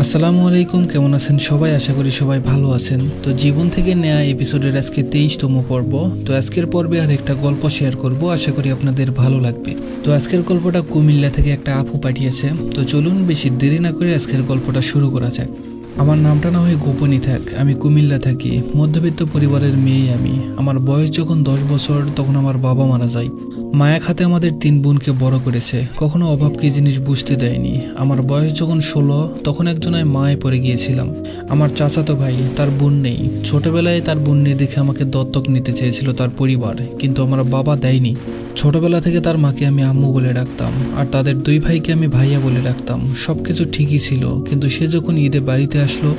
আসসালামু আলাইকুম, কেমন আছেন সবাই? আশা করি সবাই ভালো আছেন। তো জীবন থেকে নেয়া এপিসোডের আজকে 23তম পর্ব। তো আজকের পর্বে আর একটা গল্প শেয়ার করব, আশা করি আপনাদের ভালো লাগবে। তো আজকের গল্পটা কুমিল্লা থেকে একটা আপু পাঠিয়েছে। তো চলুন বেশি দেরি না করে আজকের গল্পটা শুরু করা যাক। আমার নামটা না হয় গোপনই থাক, আমি কুমিল্লা থাকি, মধ্যবিত্ত পরিবারের মেয়ে আমি। আমার বয়স যখন 10 বছর তখন আমার বাবা মারা যায়। মায়া খাতে আমাদের 3 বোনকে বড় করেছে, কখনো অভাব কি জিনিস বুঝতে দেয়নি। আমার বয়স যখন 16 তখন একজনের মায়ে পড়ে গিয়েছিলাম। আমার চাচাতো ভাই, তার বোন নেই। ছোটবেলায় তার বোন নেই দেখে আমাকে দত্তক নিতে চেয়েছিল তার পরিবার, কিন্তু আমার বাবা দেয়নি। ছোটবেলা থেকে তার মাকে আমি আম্মু বলে ডাকতাম, আর তাদের 2 ভাইকে আমি ভাইয়া বলে ডাকতাম। সবকিছু ঠিকই ছিল, কিন্তু সে যখন ঈদে বাড়িতে আসলো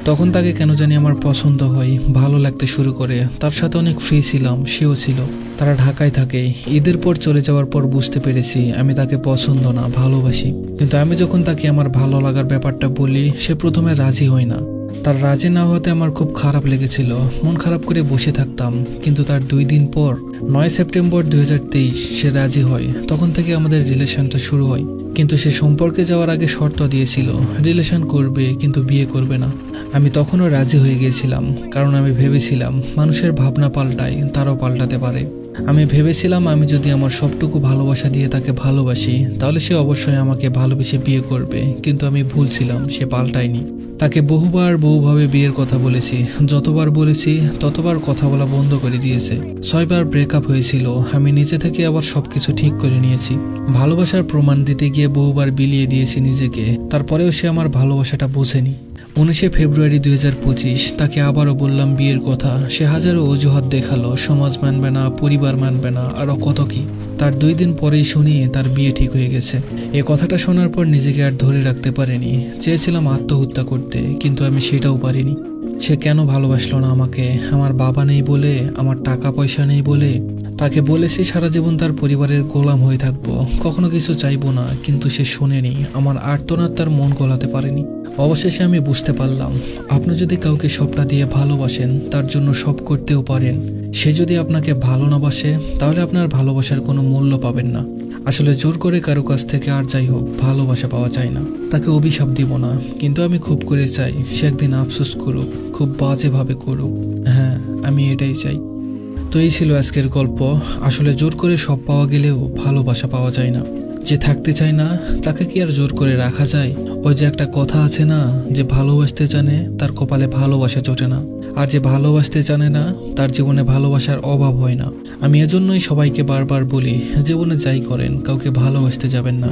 তখন তাকে কেন জানি আমার পছন্দ হয়, ভালো লাগতে শুরু করে। তার সাথে অনেক ফ্রি ছিলাম, সেও ছিল। তারা ঢাকায় থাকে। ঈদের পর চলে যাওয়ার পর বুঝতে পেরেছি আমি তাকে পছন্দ না, ভালোবাসি। কিন্তু আমি যখন তাকে আমার ভালো লাগার ব্যাপারটা বলি, সে প্রথমে রাজি হয় না। তার রাজি না হওয়াতে আমার খুব খারাপ লেগেছিল, মন খারাপ করে বসে থাকতাম। কিন্তু তার 2 দিন পর 9 সেপ্টেম্বর 2023 সে রাজি হয়। তখন থেকে আমাদের রিলেশনটা শুরু হয়। কিন্তু সে সম্পর্কে যাওয়ার আগে শর্ত দিয়েছিল, রিলেশন করবে কিন্তু বিয়ে করবে না। আমি তখনও রাজি হয়ে গিয়েছিলাম, কারণ আমি ভেবেছিলাম মানুষের ভাবনা পাল্টায়, তারাও পাল্টাতে পারে। আমি ভেবেছিলাম আমি যদি আমার সবটুকু ভালোবাসা দিয়ে তাকে ভালোবাসি, তাহলে সে অবশ্যই আমাকে ভালোবেসে বিয়ে করবে। কিন্তু আমি ভুল ছিলাম, সে পাল্টায়নি। তাকে বহুভাবে বিয়ের কথা বলেছি, যতবার বলেছি ততবার কথা বলা বন্ধ করে দিয়েছে। 6 বার ব্রেকআপ হয়েছিল। আমি নিজে থেকে আবার সবকিছু ঠিক করে নিয়েছি। ভালোবাসার প্রমাণ দিতে গিয়ে বহুবার বিলিয়ে দিয়েছি নিজেকে, তারপরেও সে আমার ভালোবাসাটা বোঝেনি। 19 ফেব্রুয়ারি 2025 তাকে আবারও বললাম বিয়ের কথা। সে হাজারো অজুহাত দেখালো, সমাজ মানবে না, পরিবার মানবে না, আরও কত কি। তার 2 দিন পরেই শুনি তার বিয়ে ঠিক হয়ে গেছে। এই কথাটা শোনার পর নিজেকে আর ধরে রাখতে পারিনি। চেয়েছিলাম আত্মহত্যা করতে, কিন্তু আমি সেটাও পারিনি। সে কেন ভালোবাসলো না আমাকে? আমার বাবা নেই বলে? আমার টাকা পয়সা নেই বলে? তাকে বলেছি সারা জীবন তার পরিবারের গোলাম হয়ে থাকবো, কখনো কিছু চাইবো না, কিন্তু সে শোনেনি। আমার আর্তনাদ তার মন গলাতে পারেনি। অবশেষে আমি বুঝতে পারলাম, আপনি যদি কাউকে সবটা দিয়ে ভালোবাসেন, তার জন্য সব করতেও পারেন। সে যদি আপনাকে ভালো না বাসে, তাহলে আপনার ভালোবাসার কোনো মূল্য পাবেন না। আসলে জোর করে কারো কাছ থেকে আর যাই হোক ভালোবাসা পাওয়া যায় না। তাকে অভিশাপ দিব না, কিন্তু আমি খুব করে চাই সে একদিন আফসোস করুক, খুব বাজেভাবে করুক। হ্যাঁ, আমি এটাই চাই। তো এই ছিল আজকের গল্প। আসলে জোর করে সব পাওয়া গেলেও ভালোবাসা পাওয়া যায় না। যে থাকতে চায় না তাকে কি আর জোর করে রাখা যায়? ওই যে একটা কথা আছে না, যে ভালোবাসতে জানে তার কপালে ভালোবাসা জোটে না, আর যে ভালোবাসতে জানে না তার জীবনে ভালোবাসার অভাব হয় না। আমি এজন্যই সবাইকে বারবার বলি, জীবনে যাই করেন কাউকে ভালোবাসতে যাবেন না।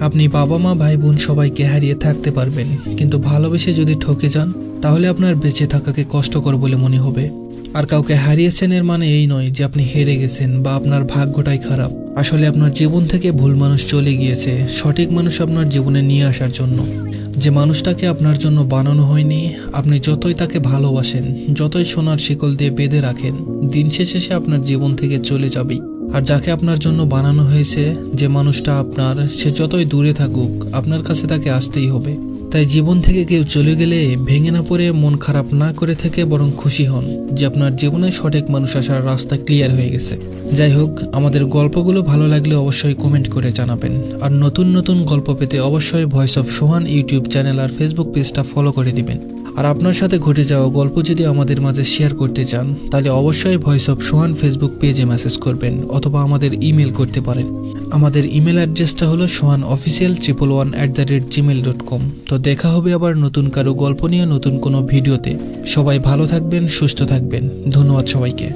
আপনি বাবা মা ভাই বোন সবাইকে হারিয়ে থাকতে পারবেন, কিন্তু ভালোবেসে যদি ঠকে যান, তাহলে আপনার বেঁচে থাকাকে কষ্টকর বলে মনে হবে। আর কাউকে হারিয়েছেন এর মানে এই নয় যে আপনি হেরে গেছেন বা আপনার ভাগ্যটাই খারাপ। আসলে আপনার জীবন থেকে ভুল মানুষ চলে গিয়েছে, সঠিক মানুষ আপনার জীবনে নিয়ে আসার জন্য। যে মানুষটাকে আপনার জন্য বানানো হয়নি, আপনি যতই তাকে ভালোবাসেন, যতই সোনার শিকল দিয়ে বেঁধে রাখেন, দিন শেষে সে আপনার জীবন থেকে চলে যাবেই। আর যাকে আপনার জন্য বানানো হয়েছে, যে মানুষটা আপনার, সে যতই দূরে থাকুক আপনার কাছে তাকে আসতেই হবে। তাই জীবন থেকে কেউ চলে গেলে ভেঙে না পড়ে, মন খারাপ না করে থেকে বরং খুশি হন যে আপনার জীবনে সঠিক মানুষ আসার রাস্তা ক্লিয়ার হয়ে গেছে। যাই হোক, আমাদের গল্পগুলো ভালো লাগলে অবশ্যই কমেন্ট করে জানাবেন। আর নতুন নতুন গল্প পেতে অবশ্যই voice of Sohan YouTube channel আর ফেসবুক পেজটা ফলো করে দিবেন। আর আপনার সাথে ঘটে যাওয়া গল্প যদি আমাদের মাঝে শেয়ার করতে চান, তাহলে অবশ্যই ভয়েস অফ সোহান ফেসবুক পেজে মেসেজ করবেন, অথবা আমাদের ইমেল করতে পারেন। আমাদের ইমেল অ্যাড্রেসটা হলো sohanofficial111@gmail.com। তো দেখা হবে আবার নতুন কারো গল্প নিয়ে নতুন কোনো ভিডিওতে। সবাই ভালো থাকবেন, সুস্থ থাকবেন। ধন্যবাদ সবাইকে।